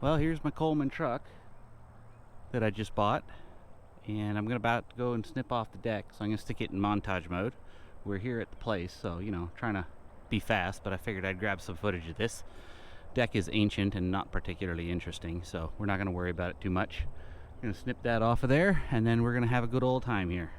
Well, here's my Coleman truck that I just bought, and I'm about to go and snip off the deck, so I'm gonna stick it in montage mode. We're here at the place, so you know, trying to be fast, but I figured I'd grab some footage of this. Deck is ancient and not particularly interesting, so we're not gonna worry about it too much. I'm gonna snip that off of there, and then we're gonna have a good old time here.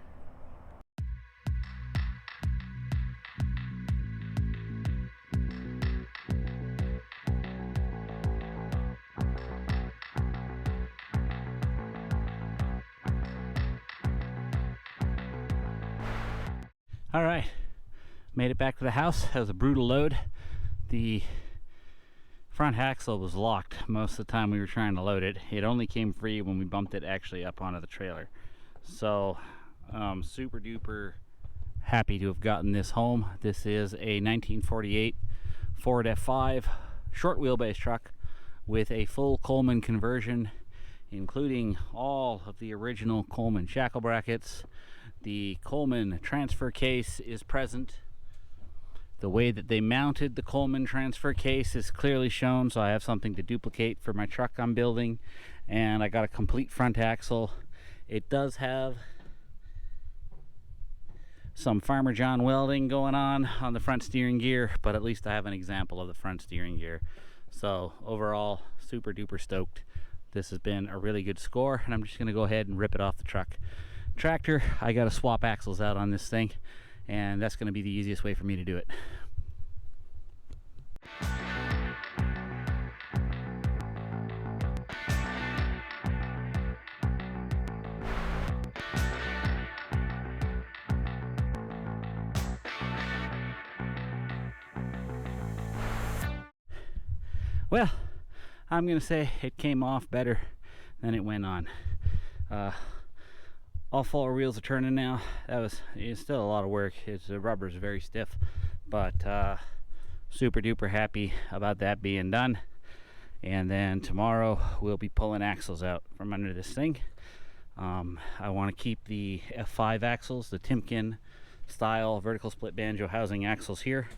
All right, made it back to the house. That was a brutal load. The front axle was locked most of the time we were trying to load it. It only came free when we bumped it actually up onto the trailer. So super duper happy to have gotten this home. This is a 1948 Ford F5 short wheelbase truck with a full Coleman conversion, including all of the original Coleman shackle brackets. The Coleman transfer case is present. The way that they mounted the Coleman transfer case is clearly shown, so I have something to duplicate for my truck I'm building. And I got a complete front axle. It does have some Farmer John welding going on the front steering gear, but at least I have an example of the front steering gear. So overall, super duper stoked. This has been a really good score, and I'm just gonna go ahead and rip it off the truck. Tractor, I gotta swap axles out on this thing, and that's gonna be the easiest way for me to do it. Well, I'm gonna say it came off better than it went on. All four wheels are turning now. It's still a lot of work. The rubber's very stiff, but super duper happy about that being done. And then tomorrow we'll be pulling axles out from under this thing. I want to keep the F5 axles, the Timken style vertical split banjo housing axles here.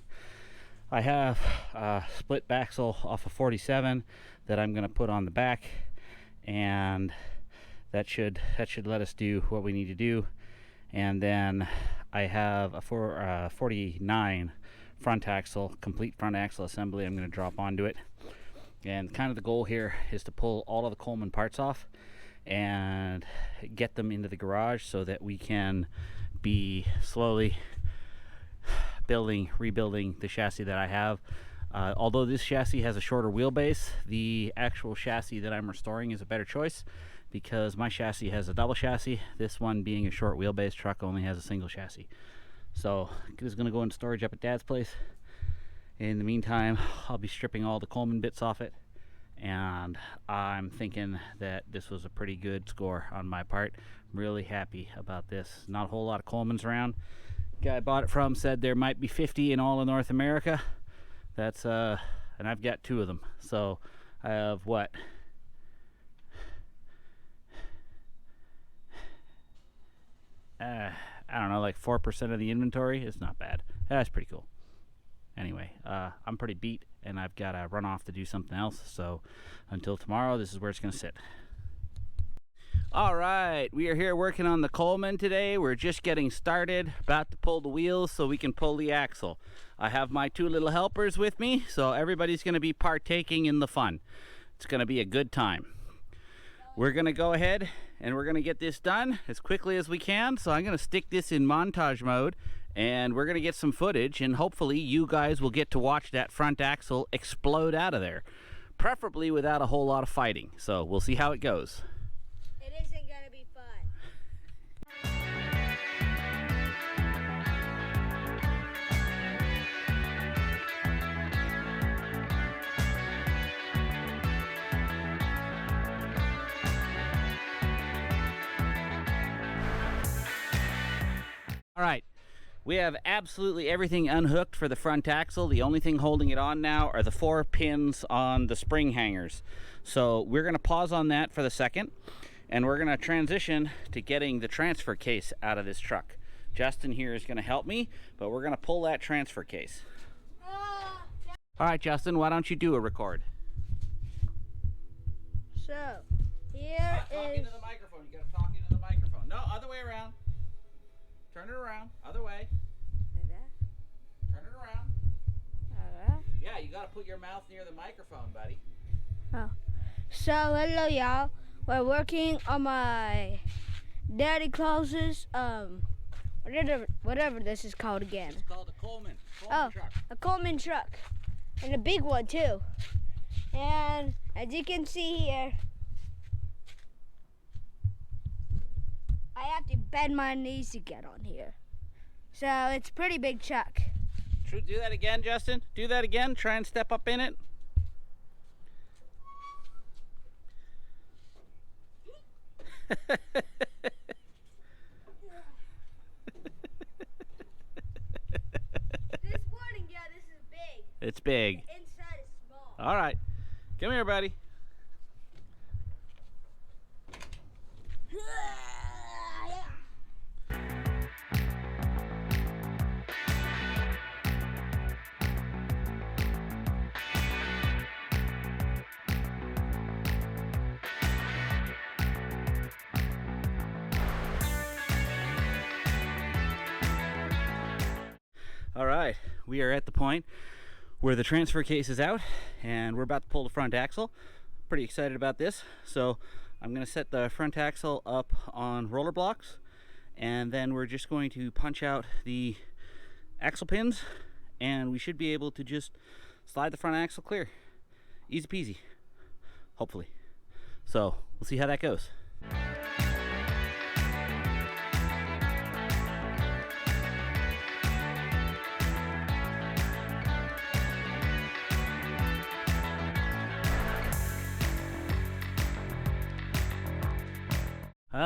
I have a split axle off of 47 that I'm going to put on the back, and that should let us do what we need to do. And then I have a 49 front axle, complete front axle assembly I'm going to drop onto it. And kind of the goal here is to pull all of the Coleman parts off and get them into the garage so that we can be slowly rebuilding the chassis that I have. Although this chassis has a shorter wheelbase, the actual chassis that I'm restoring is a better choice, because my chassis has a double chassis. This one, being a short wheelbase truck, only has a single chassis. So this is going to go into storage up at Dad's place. In the meantime, I'll be stripping all the Coleman bits off it, and I'm thinking that this was a pretty good score on my part. I'm really happy about this. Not a whole lot of Colemans around. Guy I bought it from said there might be 50 in all of North America. That's and I've got 2 of them. So I have what? I don't know, like 4% of the inventory. It's not bad. That's pretty cool. Anyway, I'm pretty beat, and I've got to run off to do something else. So until tomorrow, this is where it's going to sit. All right, we are here working on the Coleman today. We're just getting started, about to pull the wheels so we can pull the axle. I have my 2 little helpers with me, so everybody's going to be partaking in the fun. It's going to be a good time. We're going to go ahead and we're going to get this done as quickly as we can. So I'm going to stick this in montage mode, and we're going to get some footage, and hopefully you guys will get to watch that front axle explode out of there, preferably without a whole lot of fighting. So we'll see how it goes. It isn't going to be fun. All right, we have absolutely everything unhooked for the front axle. The only thing holding it on now are the 4 pins on the spring hangers. So we're going to pause on that for the second, and we're going to transition to getting the transfer case out of this truck. Justin here is going to help me, but we're going to pull that transfer case. All right, Justin, why don't you do a record? So, here Talk is... into the microphone. You gotta talk into the microphone. No, other way around. Turn it around. Other way. Like that? Turn it around. Alright. Yeah, you gotta put your mouth near the microphone, buddy. Oh. So, hello y'all. We're working on my Daddy Claus's, whatever this is called again. It's called a Coleman. Coleman truck. A Coleman truck. And a big one too. And as you can see here, I have to bend my knees to get on here. So it's a pretty big truck. Do that again, Justin. Do that again. Try and step up in it. This warning, yeah, this is big. It's big. The inside is small. All right. Come here, buddy. All right, we are at the point where the transfer case is out and we're about to pull the front axle. Pretty excited about this. So I'm going to set the front axle up on roller blocks, and then we're just going to punch out the axle pins, and we should be able to just slide the front axle clear. Easy peasy, hopefully. So we'll see how that goes.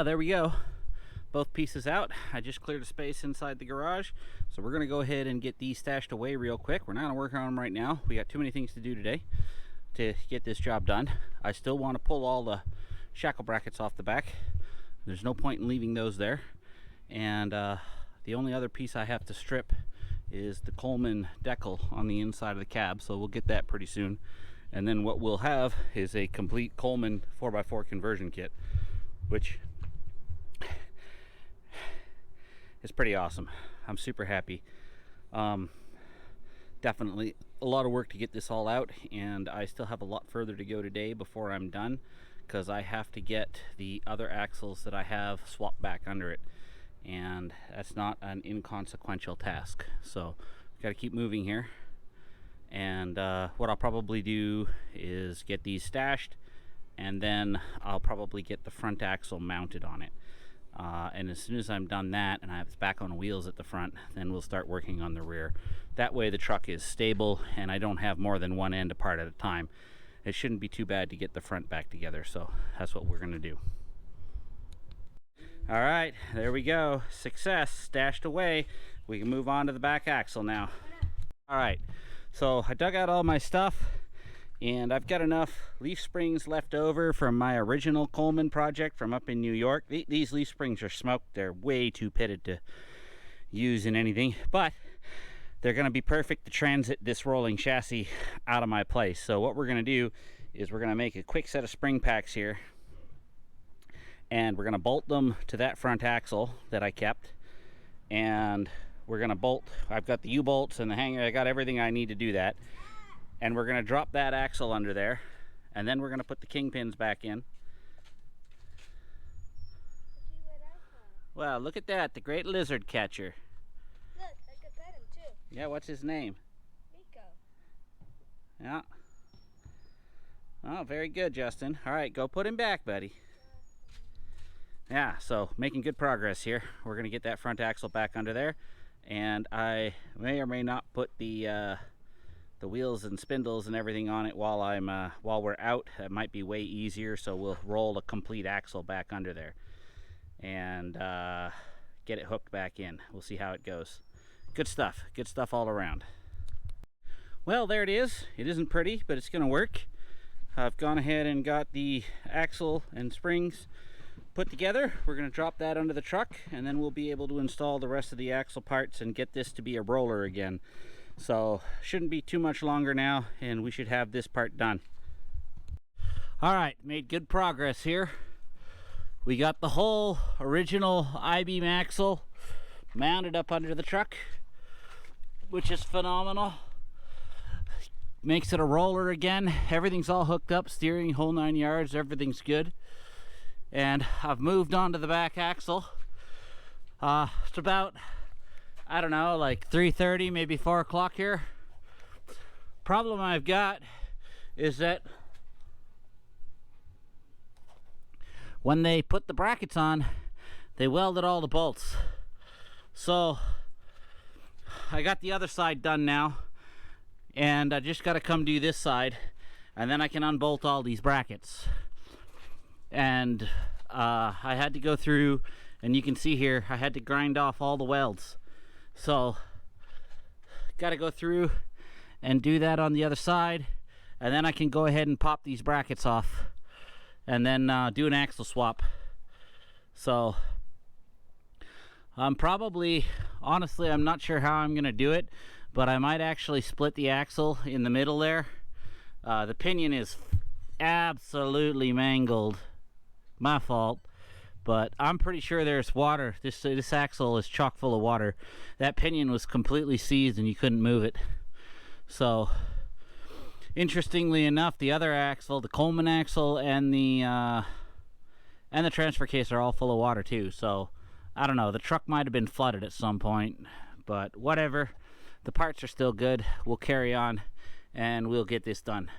There we go. Both pieces out. I just cleared a space inside the garage. So we're going to go ahead and get these stashed away real quick. We're not going to work on them right now. We got too many things to do today to get this job done. I still want to pull all the shackle brackets off the back. There's no point in leaving those there. And the only other piece I have to strip is the Coleman decal on the inside of the cab. So we'll get that pretty soon. And then what we'll have is a complete Coleman 4x4 conversion kit, which is pretty awesome. I'm super happy. Definitely a lot of work to get this all out, and I still have a lot further to go today before I'm done, because I have to get the other axles that I have swapped back under it, and that's not an inconsequential task. So got to keep moving here, and what I'll probably do is get these stashed, and then I'll probably get the front axle mounted on it. And as soon as I'm done that and I have it back on wheels at the front, then we'll start working on the rear. That way the truck is stable and I don't have more than one end apart at a time. It shouldn't be too bad to get the front back together, so that's what we're gonna do. All right, there we go. Success, stashed away. We can move on to the back axle now. All right, so I dug out all my stuff, and I've got enough leaf springs left over from my original Coleman project from up in New York. These leaf springs are smoked. They're way too pitted to use in anything, but they're going to be perfect to transit this rolling chassis out of my place. So what we're going to do is we're going to make a quick set of spring packs here, and we're going to bolt them to that front axle that I kept, and we're going to bolt. I've got the U-bolts and the hanger. I got everything I need to do that. And we're going to drop that axle under there, and then we're going to put the kingpins back in. Well, look at that, the great lizard catcher. Look, I could pet him too. Yeah, what's his name? Rico. Yeah. Oh, very good, Justin. All right, go put him back, buddy. Yeah, so making good progress here. We're going to get that front axle back under there, and I may or may not put the wheels and spindles and everything on it while we're out. That might be way easier, so we'll roll a complete axle back under there and get it hooked back in. We'll see how it goes. Good stuff all around. Well, there it is. It isn't pretty, but it's gonna work. I've gone ahead and got the axle and springs put together. We're gonna drop that under the truck, and then we'll be able to install the rest of the axle parts and get this to be a roller again. So shouldn't be too much longer now, and we should have this part done. All right, made good progress here. We got the whole original I-beam axle mounted up under the truck, which is phenomenal. Makes it a roller again. Everything's all hooked up, steering, whole 9 yards, everything's good. And I've moved on to the back axle. It's about, I don't know, like 3:30, maybe 4 o'clock here. Problem I've got is that when they put the brackets on, they welded all the bolts. So I got the other side done now, and I just got to come do this side, and then I can unbolt all these brackets. And I had to go through, and you can see here, I had to grind off all the welds. So got to go through and do that on the other side, and then I can go ahead and pop these brackets off, and then do an axle swap. So I'm probably, honestly, I'm not sure how I'm gonna do it, but I might actually split the axle in the middle there. The pinion is absolutely mangled, my fault, but I'm pretty sure there's water. This axle is chock full of water. That pinion was completely seized and you couldn't move it. So interestingly enough, the other axle, the Coleman axle, and the transfer case are all full of water too. So I don't know, the truck might have been flooded at some point, but whatever. The parts are still good. We'll carry on and we'll get this done.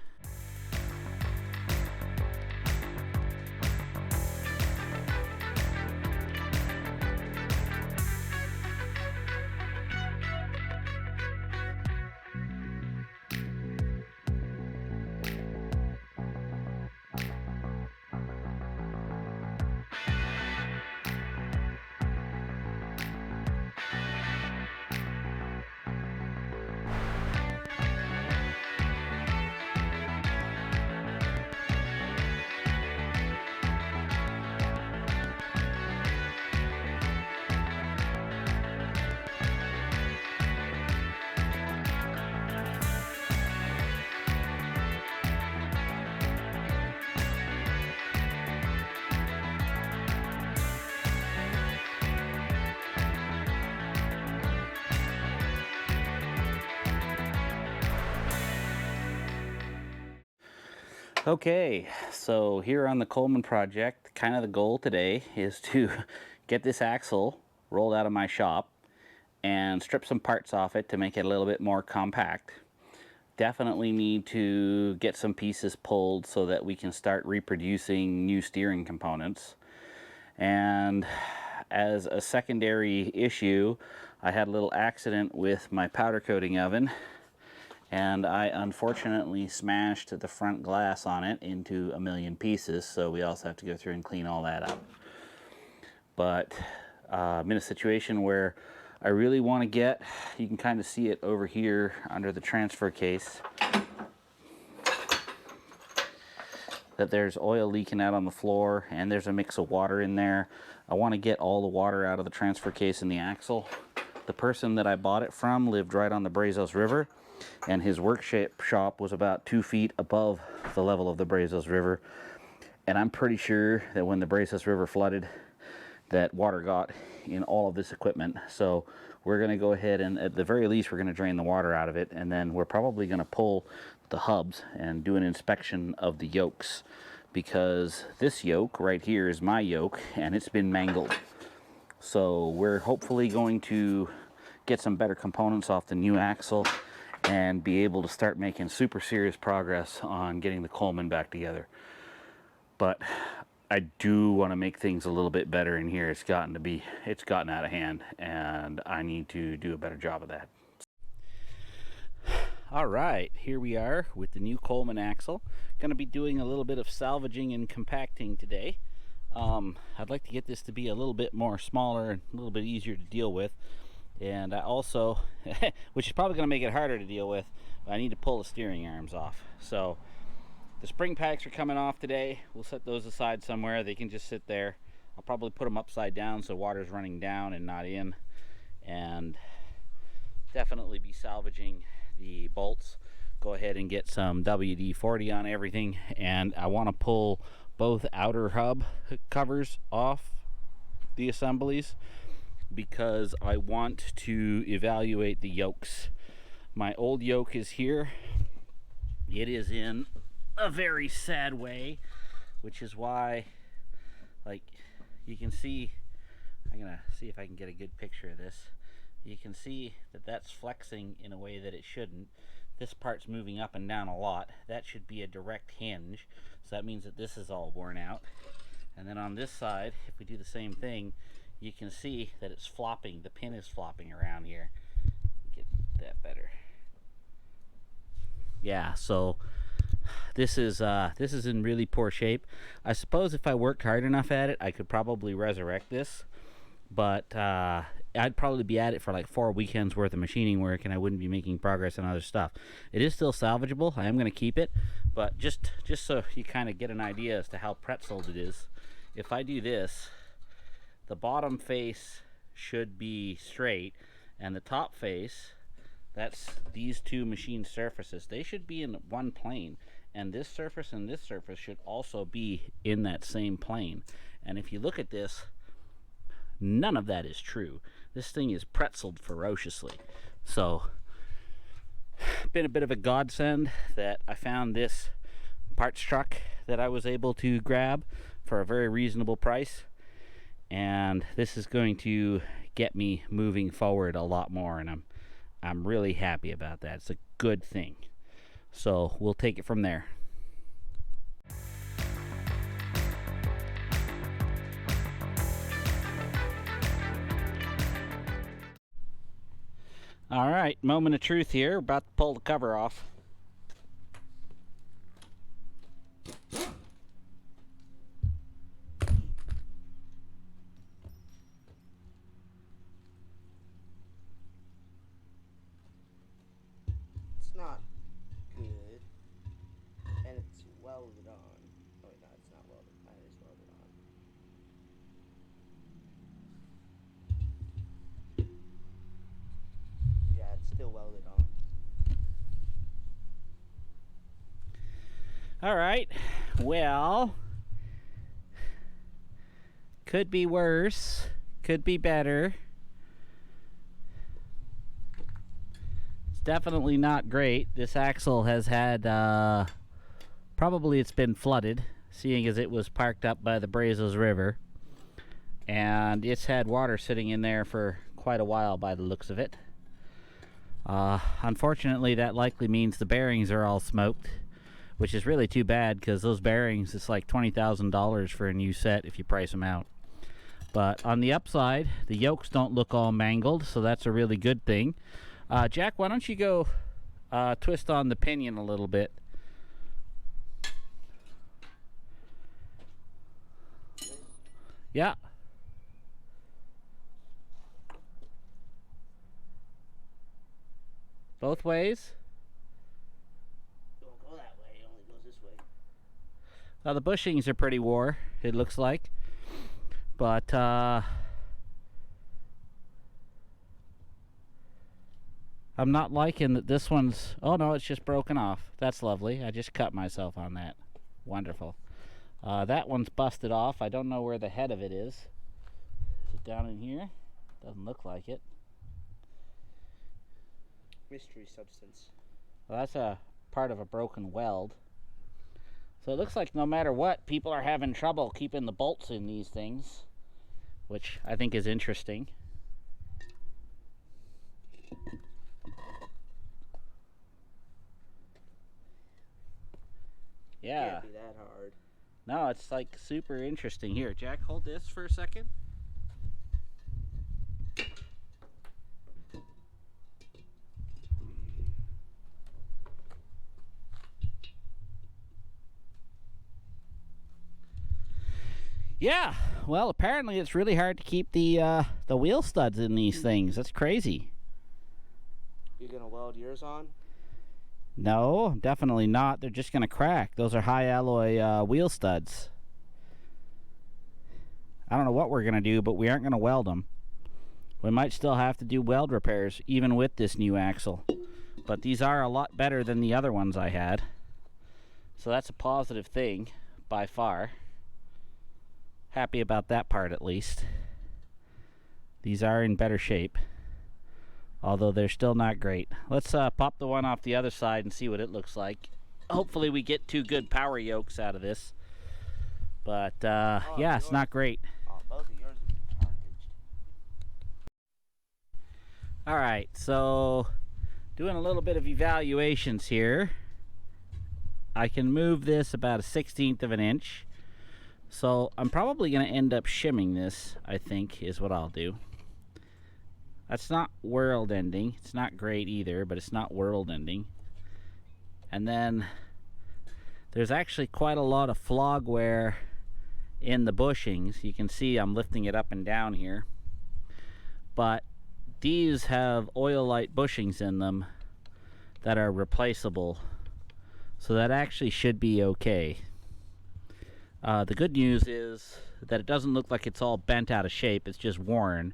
Okay, so here on the Coleman project, kind of the goal today is to get this axle rolled out of my shop and strip some parts off it to make it a little bit more compact. Definitely need to get some pieces pulled so that we can start reproducing new steering components. And as a secondary issue, I had a little accident with my powder coating oven, and I unfortunately smashed the front glass on it into a million pieces, so we also have to go through and clean all that up. But I'm in a situation where I really want to get, you can kind of see it over here under the transfer case, that there's oil leaking out on the floor and there's a mix of water in there. I want to get all the water out of the transfer case and the axle. The person that I bought it from lived right on the Brazos River, and his workshop was about 2 feet above the level of the Brazos River. And I'm pretty sure that when the Brazos River flooded, that water got in all of this equipment. So we're going to go ahead and, at the very least, we're going to drain the water out of it, and then we're probably going to pull the hubs and do an inspection of the yokes, because this yoke right here is my yoke and it's been mangled. So we're hopefully going to get some better components off the new axle and be able to start making super serious progress on getting the Coleman back together. But I do want to make things a little bit better in here. It's gotten out of hand, and I need to do a better job of that. All right, here we are with the new Coleman axle. Going to be doing a little bit of salvaging and compacting today. I'd like to get this to be a little bit more smaller and a little bit easier to deal with. And I also, which is probably going to make it harder to deal with, I need to pull the steering arms off. So the spring packs are coming off today. We'll set those aside somewhere. They can just sit there. I'll probably put them upside down so water's running down and not in. And definitely be salvaging the bolts go ahead and get some WD-40 on everything, and I want to pull both outer hub covers off the assemblies because I want to evaluate the yokes. My old yoke is here. It is in a very sad way, which is why, like, you can see, I'm gonna see if I can get a good picture of this. You can see that that's flexing in a way that it shouldn't. This part's moving up and down a lot. That should be a direct hinge, so that means that this is all worn out. And then on this side, if we do the same thing, you can see that it's flopping. The pin is flopping around here. Get that better. Yeah, so this is in really poor shape. I suppose if I worked hard enough at it, I could probably resurrect this, but I'd probably be at it for like 4 weekends worth of machining work, and I wouldn't be making progress on other stuff. It is still salvageable. I am going to keep it, but just so you kind of get an idea as to how pretzeled it is, if I do this, the bottom face should be straight, and the top face, that's these two machine surfaces, they should be in one plane, and this surface and this surface should also be in that same plane. And if you look at this, none of that is true. This thing is pretzeled ferociously. So been a bit of a godsend that I found this parts truck that I was able to grab for a very reasonable price, and this is going to get me moving forward a lot more, and I'm really happy about that. It's a good thing. So we'll take it from there. All right, moment of truth here. We're about to pull the cover off. It's not good, and it's welded on. Oh wait, no, it's not welded. It is welded on. Yeah, it's still welded on. All right, well, could be worse, could be better. It's definitely not great. This axle has had, probably it's been flooded, seeing as it was parked up by the Brazos River. And it's had water sitting in there for quite a while by the looks of it. Unfortunately, that likely means the bearings are all smoked, which is really too bad because those bearings, it's like $20,000 for a new set if you price them out. But on the upside, the yokes don't look all mangled, so that's a really good thing. Jack, why don't you go twist on the pinion a little bit? Yeah. Both ways? Don't go that way, it only goes this way. Well, the bushings are pretty wore, it looks like. But, I'm not liking that this one's... Oh, no, it's just broken off. That's lovely. I just cut myself on that. Wonderful. That one's busted off. I don't know where the head of it is. Is it down in here? Doesn't look like it. Mystery substance. Well, that's a part of a broken weld. So it looks like no matter what, people are having trouble keeping the bolts in these things, which I think is interesting. Yeah. Can't be that hard. No, it's like super interesting. Here, Jack, hold this for a second. Yeah, well, apparently it's really hard to keep the wheel studs in these things. That's crazy. You gonna weld yours on? No, definitely not. They're just gonna crack. Those are high alloy wheel studs. I don't know what we're gonna do, but we aren't gonna weld them. We might still have to do weld repairs, even with this new axle. but these are a lot better than the other ones I had. So that's a positive thing by far. Happy about that part at least. These are in better shape, although they're still not great. Let's pop the one off the other side and see what it looks like. Hopefully we get 2 good power yokes out of this. But yeah, it's not great. Both of yours have been packaged. Alright, so doing a little bit of evaluations here. I can move this about a 1/16 of an inch. So I'm probably going to end up shimming this, I think, is what I'll do. That's not world ending. It's not great either, but it's not world ending. And then there's actually quite a lot of flog wear in the bushings. You can see I'm lifting it up and down here. But these have oil-light bushings in them that are replaceable. So that actually should be okay. The good news is that it doesn't look like it's all bent out of shape. It's just worn.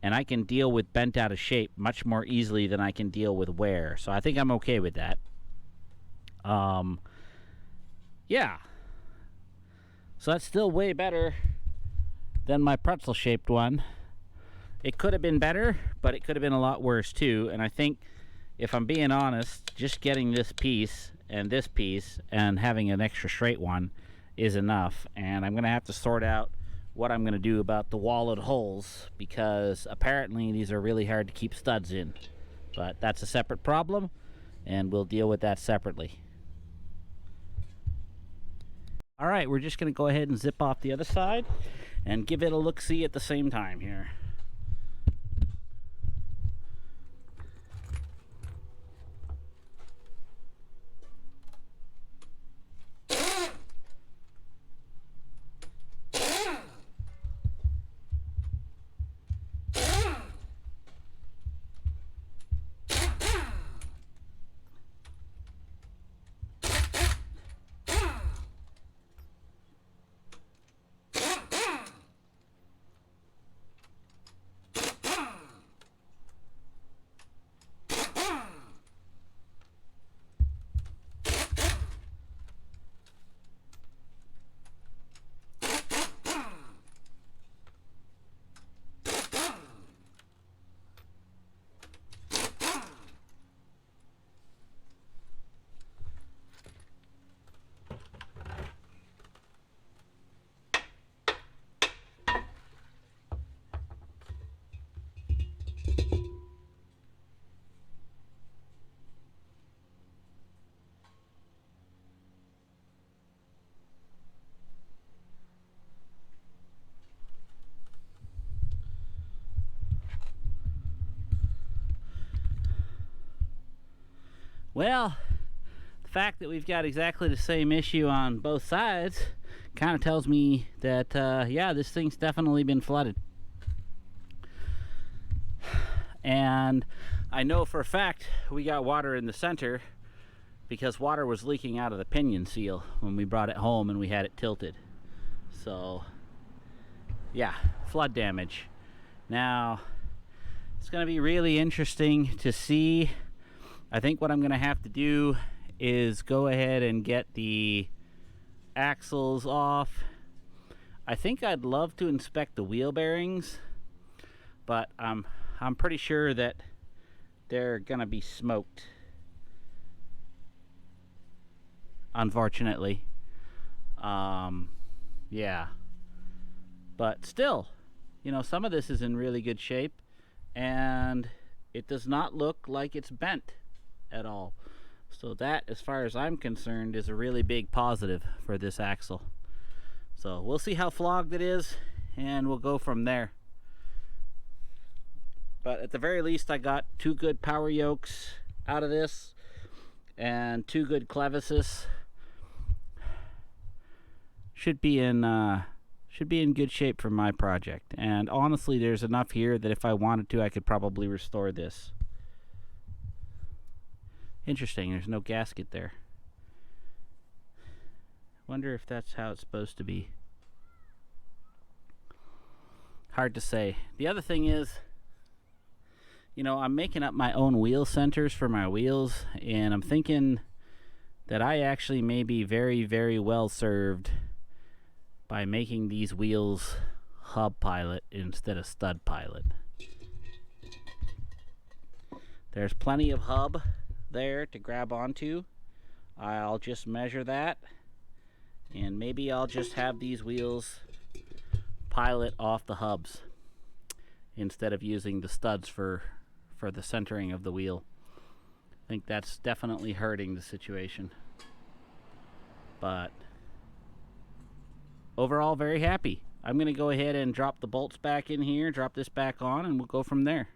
And I can deal with bent out of shape much more easily than I can deal with wear. So I think I'm okay with that. Yeah. So that's still way better than my pretzel-shaped one. It could have been better, but it could have been a lot worse too. And I think, if I'm being honest, just getting this piece and having an extra straight one is enough. And I'm going to have to sort out what I'm going to do about the walled holes, because apparently these are really hard to keep studs in. But that's a separate problem, and we'll deal with that separately. Alright, we're just going to go ahead and zip off the other side and give it a look-see at the same time here. Well, the fact that we've got exactly the same issue on both sides kind of tells me that, yeah, this thing's definitely been flooded. And I know for a fact we got water in the center, because water was leaking out of the pinion seal when we brought it home and we had it tilted. So, yeah, flood damage. Now, it's going to be really interesting to see. I think what I'm going to have to do is go ahead and get the axles off. I think I'd love to inspect the wheel bearings, but I'm pretty sure that they're going to be smoked, unfortunately. Yeah. But still, you know, some of this is in really good shape, and it does not look like it's bent at all. So that, as far as I'm concerned, is a really big positive for this axle. So we'll see how flogged it is, and we'll go from there. But at the very least, I got 2 good power yokes out of this and 2 good clevises. Should be in good shape for my project. And honestly, there's enough here that if I wanted to, I could probably restore this. Interesting, there's no gasket there. Wonder if that's how it's supposed to be. Hard to say. The other thing is, You know, I'm making up my own wheel centers for my wheels, and I'm thinking that I actually may be very, very well served by making these wheels hub pilot instead of stud pilot. There's plenty of hub there to grab onto. I'll just measure that, and maybe I'll just have these wheels pilot off the hubs instead of using the studs for the centering of the wheel. I think that's definitely hurting the situation. But overall, very happy. I'm going to go ahead and drop the bolts back in here, drop this back on, and we'll go from there.